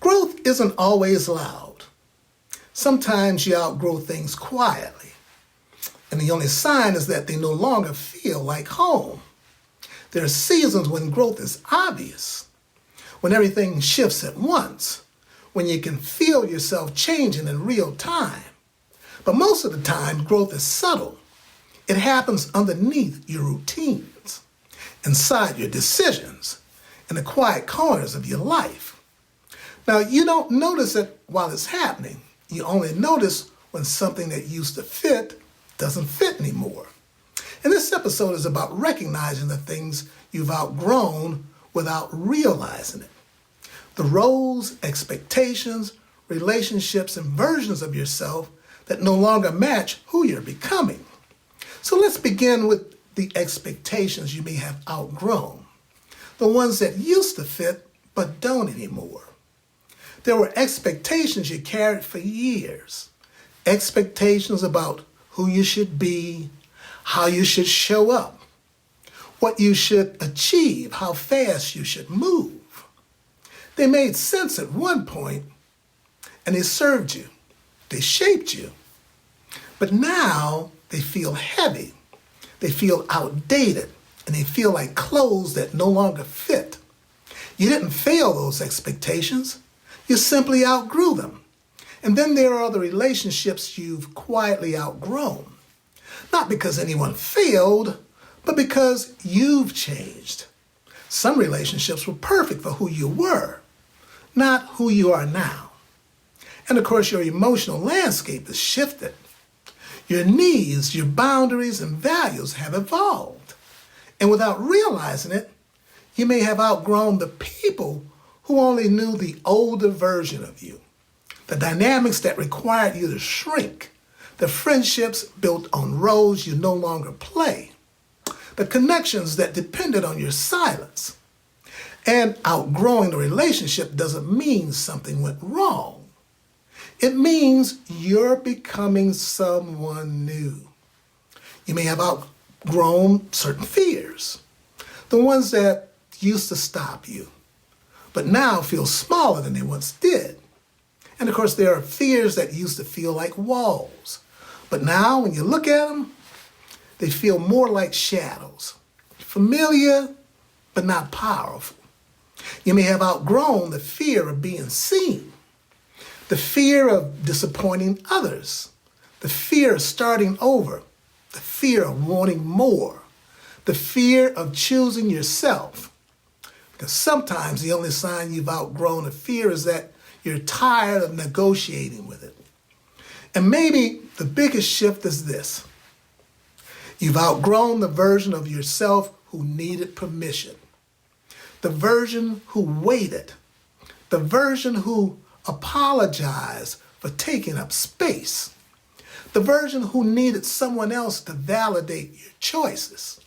Growth isn't always loud. Sometimes you outgrow things quietly, and the only sign is that they no longer feel like home. There are seasons when growth is obvious, when everything shifts at once, when you can feel yourself changing in real time. But most of the time, growth is subtle. It happens underneath your routines, inside your decisions, in the quiet corners of your life. Now, you don't notice it while it's happening. You only notice when something that used to fit doesn't fit anymore. And this episode is about recognizing the things you've outgrown without realizing it. The roles, expectations, relationships, and versions of yourself that no longer match who you're becoming. So let's begin with the expectations you may have outgrown. The ones that used to fit but don't anymore. There were expectations you carried for years. Expectations about who you should be, how you should show up, what you should achieve, how fast you should move. They made sense at one point, and they served you. They shaped you. But now they feel heavy. They feel outdated, and they feel like clothes that no longer fit. You didn't fail those expectations. You simply outgrew them. And then there are the relationships you've quietly outgrown. Not because anyone failed, but because you've changed. Some relationships were perfect for who you were, not who you are now. And of course, your emotional landscape has shifted. Your needs, your boundaries, and values have evolved. And without realizing it, you may have outgrown the people who only knew the older version of you, the dynamics that required you to shrink, the friendships built on roles you no longer play, the connections that depended on your silence. And outgrowing the relationship doesn't mean something went wrong. It means you're becoming someone new. You may have outgrown certain fears, the ones that used to stop you, but now feel smaller than they once did. And of course, there are fears that used to feel like walls, but now when you look at them, they feel more like shadows, familiar, but not powerful. You may have outgrown the fear of being seen, the fear of disappointing others, the fear of starting over, the fear of wanting more, the fear of choosing yourself. Because sometimes the only sign you've outgrown a fear is that you're tired of negotiating with it. And maybe the biggest shift is this. You've outgrown the version of yourself who needed permission, the version who waited, the version who apologized for taking up space, the version who needed someone else to validate your choices.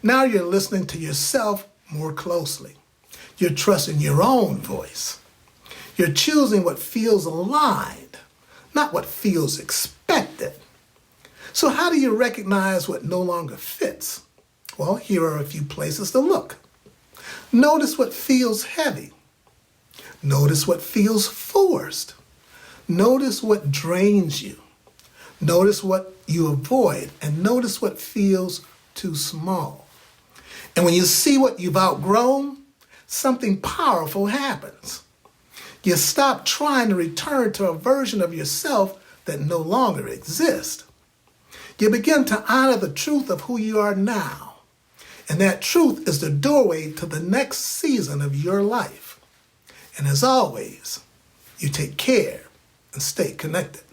Now you're listening to yourself more closely. You're trusting your own voice. You're choosing what feels aligned, not what feels expected. So how do you recognize what no longer fits? Well, here are a few places to look. Notice what feels heavy. Notice what feels forced. Notice what drains you. Notice what you avoid, and notice what feels too small. And when you see what you've outgrown, something powerful happens. You stop trying to return to a version of yourself that no longer exists. You begin to honor the truth of who you are now. And that truth is the doorway to the next season of your life. And as always, you take care and stay connected.